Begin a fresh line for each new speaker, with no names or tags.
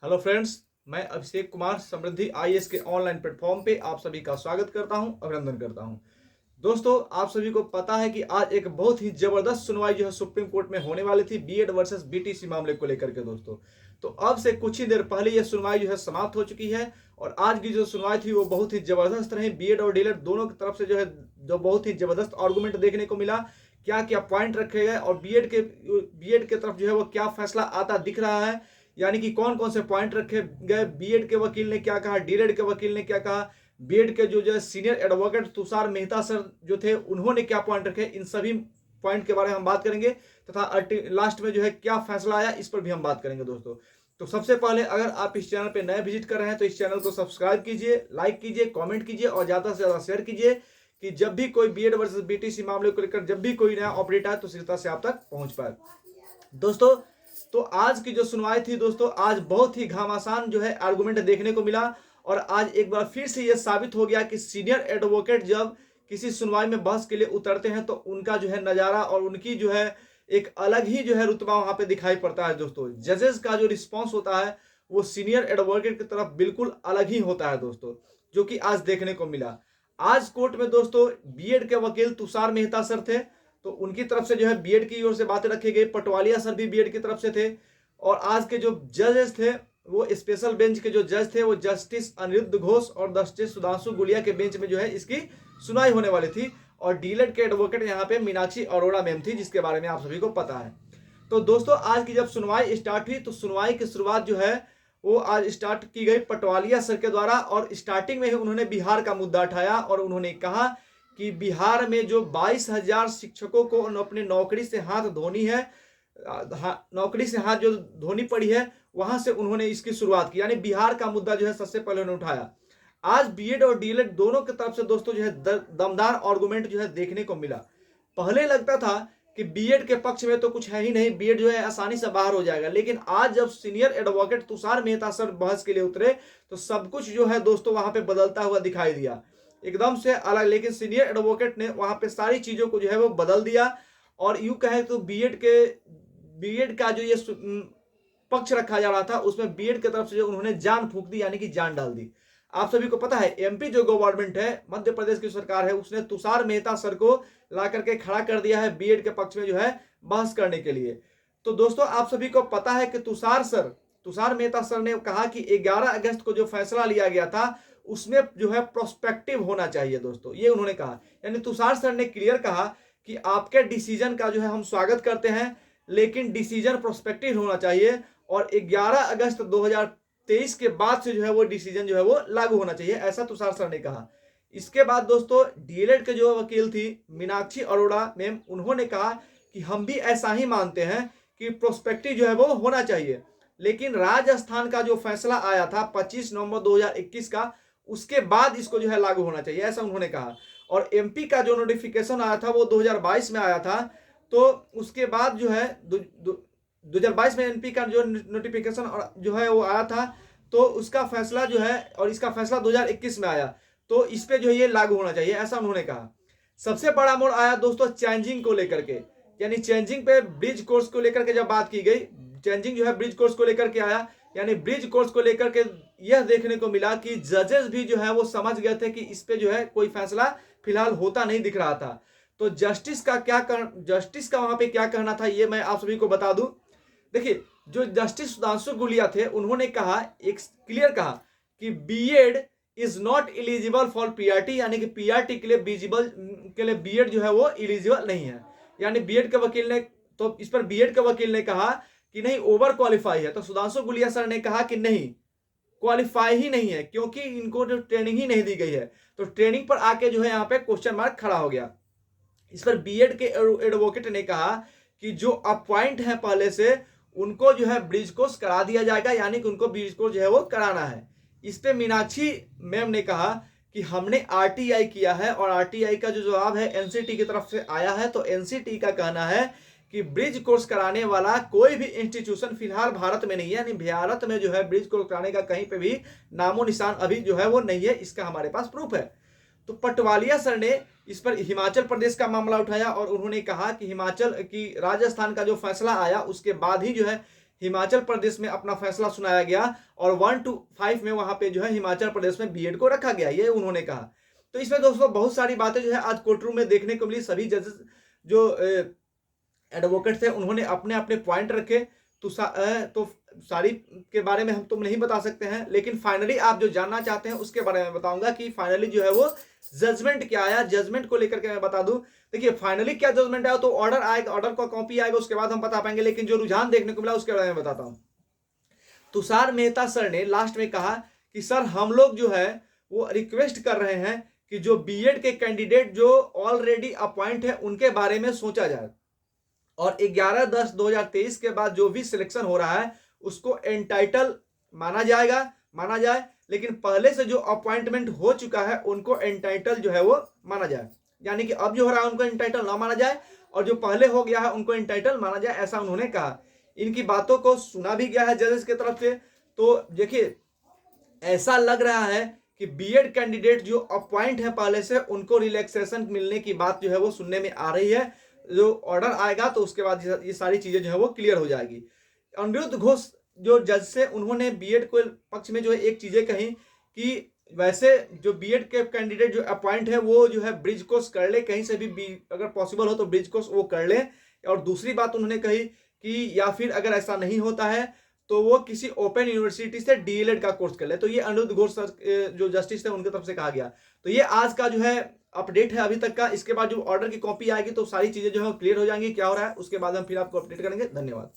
Hello friends, मैं अभिषेक कुमार समृद्धि IAS के online platform पे आप सभी का स्वागत करता हूं, अभिनंदन करता हूं। दोस्तों, आप सभी को पता है कि आज एक बहुत ही जबरदस्त सुनवाई जो है सुप्रीम कोर्ट में होने वाली थी बीएड वर्सेस बीटीसी मामले को लेकर के। दोस्तों, तो अब से कुछ ही देर पहले यह सुनवाई जो है समाप्त हो चुकी है और आज की जो सुनवाई थी वो बहुत ही जबरदस्त रही। बीएड और डीएलएड दोनों की तरफ से जो बहुत ही जबरदस्त आर्गूमेंट देखने को मिला। क्या क्या पॉइंट रखे गए और बीएड के तरफ जो है वो क्या फैसला आता दिख रहा है, यानी कि कौन कौन से पॉइंट रखे गए, बीएड के वकील ने क्या कहा, डीएलएड के वकील ने क्या कहा, बीएड के जो senior advocate Tushar Mehta sir जो थे उन्होंने क्या पॉइंट रखे, इन सभी पॉइंट के बारे में हम बात करेंगे तथा लास्ट में जो है क्या फैसला आया इस पर भी हम बात करेंगे। दोस्तों, तो सबसे पहले अगर आप इस चैनल पे नए विजिट कर रहे हैं तो इस चैनल को सब्सक्राइब कीजिए, लाइक कीजिए, कॉमेंट कीजिए और ज्यादा से ज्यादा शेयर कीजिए कि जब भी कोई बीएड वर्सेस बीटीसी मामले को लेकर जब भी कोई नया अपडेट आए तो शीघ्रता से आप तक पहुंच पाए। दोस्तों, तो आज की जो सुनवाई थी दोस्तों, आज बहुत ही घमासान जो है आर्गुमेंट देखने को मिला और आज एक बार फिर से यह साबित हो गया कि सीनियर एडवोकेट जब किसी सुनवाई में बहस के लिए उतरते हैं तो उनका जो है नजारा और उनकी जो है एक अलग ही जो है रुतबा वहां पे दिखाई पड़ता है। दोस्तों, जजेस का जो रिस्पॉन्स होता है वो सीनियर एडवोकेट की तरफ बिल्कुल अलग ही होता है दोस्तों, जो कि आज देखने को मिला। आज कोर्ट में दोस्तों बीएड के वकील तुषार मेहता सर थे, तो उनकी तरफ से जो है बीएड की ओर से बातें रखी गई। पटवालिया सर भी बीएड की तरफ से थे और आज के जो जजेस थे वो स्पेशल बेंच के जो जज थे वो जस्टिस अनिरुद्ध घोष और जस्टिस सुधांशु गुलिया के बेंच में जो है इसकी सुनवाई होने वाली थी और डीएलएड के एडवोकेट यहाँ पे मीनाक्षी अरोड़ा मैम थी, जिसके बारे में आप सभी को पता है। तो दोस्तों, आज की जब सुनवाई स्टार्ट हुई तो सुनवाई की शुरुआत जो है वो आज स्टार्ट की गई पटवालिया सर के द्वारा और स्टार्टिंग में ही उन्होंने बिहार का मुद्दा उठाया और उन्होंने कहा कि बिहार में जो 22,000 शिक्षकों को अपनी नौकरी से हाथ धोनी है, नौकरी से हाथ जो धोनी पड़ी है, वहां से उन्होंने इसकी शुरुआत की, यानी बिहार का मुद्दा जो है सबसे पहले उन्होंने उठाया। आज बीएड और डीएलएड दोनों की तरफ से दोस्तों जो है दमदार आर्गुमेंट जो है देखने को मिला। पहले लगता था कि बीएड के पक्ष में तो कुछ है ही नहीं, बीएड जो है आसानी से बाहर हो जाएगा, लेकिन आज जब senior advocate Tushar Mehta sir बहस के लिए उतरे तो सब कुछ जो है दोस्तों वहां पे बदलता हुआ दिखाई दिया, एकदम से अलग। लेकिन सीनियर एडवोकेट ने वहां पे सारी चीजों को जो है वो बदल दिया और यूं कहे तो बीएड का जो ये पक्ष रखा जा रहा था उसमें बीएड की तरफ से जो उन्होंने जान फूंक दी, यानी कि जान डाल दी। आप सभी को पता है एमपी जो गवर्नमेंट है, मध्य प्रदेश की सरकार है, उसने तुषार मेहता सर को ला करके खड़ा कर दिया है बीएड के पक्ष में जो है बहस करने के लिए। तो दोस्तों, आप सभी को पता है कि तुषार मेहता सर ने कहा कि 11 अगस्त को जो फैसला लिया गया था उसमें जो है प्रोस्पेक्टिव होना चाहिए। दोस्तों, ये उन्होंने कहा, यानी तुषार सर ने क्लियर कहा कि आपके डिसीजन का जो है हम स्वागत करते हैं, लेकिन डिसीजन प्रोस्पेक्टिव होना चाहिए और 11 अगस्त 2023 के बाद से जो है वो डिसीजन जो है वो लागू होना चाहिए, ऐसा तुषार सर ने कहा। इसके बाद दोस्तों डीएलएड के जो वकील थी मीनाक्षी अरोड़ा मैम, उन्होंने कहा कि हम भी ऐसा ही मानते हैं कि प्रोस्पेक्टिव जो है वो होना चाहिए, लेकिन राजस्थान का जो फैसला आया था 25 नवंबर 2021 का, उसके बाद इसको जो है लागू होना चाहिए, ऐसा उन्होंने कहा। और एमपी का जो नोटिफिकेशन आया था वो 2022 में आया था, तो उसके बाद जो है 2022 में एमपी का जो नोटिफिकेशन जो है वो आया था, तो उसका फैसला जो है और इसका फैसला 2021 में आया, तो इस पे जो है ये लागू होना चाहिए, ऐसा उन्होंने कहा। सबसे बड़ा मोड़ आया दोस्तों चेंजिंग को लेकर के, यानी चेंजिंग पे ब्रिज कोर्स को लेकर के जब बात की गई, चेंजिंग जो है ब्रिज कोर्स को लेकर के आया, यानी ब्रिज कोर्स को लेकर के यह देखने को मिला कि जजेस भी जो है वो समझ गए थे कि इस पे जो है कोई फैसला फिलहाल होता नहीं दिख रहा था। तो जस्टिस का वहां पे क्या कहना था ये मैं आप सभी को बता दूं। देखिए, जो जस्टिस सुधांशु गुलिया थे उन्होंने कहा, एक क्लियर कहा कि BEd is not eligible for PRT, यानी कि पीआरटी के लिए बीएड जो है वो एलिजिबल नहीं है। यानी बीएड के वकील ने, तो इस पर बीएड के वकील ने कहा कि नहीं ओवर क्वालिफाई है, तो सुधांशु गुलिया सर ने कहा कि नहीं क्वालिफाई ही नहीं है क्योंकि इनको जो ट्रेनिंग ही नहीं दी गई है। तो ट्रेनिंग पर आके जो है यहाँ पे क्वेश्चन मार्क खड़ा हो गया। इस पर बीएड के एडवोकेट ने कहा कि जो अपॉइंट है पहले से उनको जो है ब्रिज कोर्स करा दिया जाएगा, यानी कि उनको ब्रिज कोर्स जो है वो कराना है। इस पे मीनाक्षी मैम ने कहा कि हमने आरटीआई किया है और आरटीआई का जो जवाब है एनसीटी की तरफ से आया है, तो एनसीटी का कहना है कि ब्रिज कोर्स कराने वाला कोई भी इंस्टीट्यूशन फिलहाल भारत में नहीं है, यानी भारत में जो है ब्रिज कोर्स कराने का कहीं पे भी नामो निशान अभी जो है वो नहीं है, इसका हमारे पास प्रूफ है। तो पटवालिया सर ने इस पर हिमाचल प्रदेश का मामला उठाया और उन्होंने कहा कि हिमाचल की राजस्थान का जो फैसला आया उसके बाद ही जो है हिमाचल प्रदेश में अपना फैसला सुनाया गया और 1 to 5 में वहां पे जो है हिमाचल प्रदेश में बीएड को रखा गया, ये उन्होंने कहा। तो इसमें दोस्तों बहुत सारी बातें जो है आज कोर्ट रूम में देखने को मिली। सभी जजेस जो एडवोकेट थे उन्होंने अपने अपने पॉइंट रखे। तो सारी के बारे में हम तुम नहीं बता सकते हैं, लेकिन फाइनली आप जो जानना चाहते हैं उसके बारे में बताऊंगा कि फाइनली जो है वो जजमेंट क्या आया। जजमेंट को लेकर के मैं बता दूं, देखिए फाइनली क्या जजमेंट आया तो ऑर्डर आएगा, ऑर्डर का कॉपी आएगा, उसके बाद हम बता पाएंगे। लेकिन जो रुझान देखने को मिला उसके बारे में बताता हूं। तुषार मेहता सर ने लास्ट में कहा कि सर हम लोग जो है वो रिक्वेस्ट कर रहे हैं कि जो बीएड के कैंडिडेट जो ऑलरेडी अपॉइंट है उनके बारे में सोचा जाए और 11/10/2023 के बाद जो भी सिलेक्शन हो रहा है उसको एंटाइटल माना जाए, लेकिन पहले से जो अपॉइंटमेंट हो चुका है उनको एंटाइटल जो है वो माना जाए। यानी कि अब जो हो रहा है उनको एंटाइटल ना माना जाए और जो पहले हो गया है उनको एंटाइटल माना जाए, ऐसा उन्होंने कहा। इनकी बातों को सुना भी गया है जजेस की तरफ से। तो देखिए ऐसा लग रहा है कि बीएड कैंडिडेट जो अपॉइंट है पहले से उनको रिलैक्सेशन मिलने की बात जो है वो सुनने में आ रही है। जो ऑर्डर आएगा तो उसके बाद ये सारी चीजें जो है वो क्लियर हो जाएगी। अनिरुद्ध घोष जो जज से उन्होंने बीएड को पक्ष में जो है एक चीजें कही कि वैसे जो बीएड के कैंडिडेट जो अपॉइंट है वो जो है ब्रिज कोर्स कर ले, कहीं से भी अगर पॉसिबल हो तो ब्रिज कोर्स वो कर ले। और दूसरी बात उन्होंने कही कि या फिर अगर ऐसा नहीं होता है तो वो किसी ओपन यूनिवर्सिटी से डीएलएड का कोर्स कर ले। तो ये अनिरुद्ध घोष सर जो जस्टिस थे उनकी तरफ से कहा गया। तो ये आज का जो है अपडेट है अभी तक का। इसके बाद जो ऑर्डर की कॉपी आएगी तो सारी चीजें जो है क्लियर हो जाएंगी क्या हो रहा है, उसके बाद हम फिर आपको अपडेट करेंगे। धन्यवाद।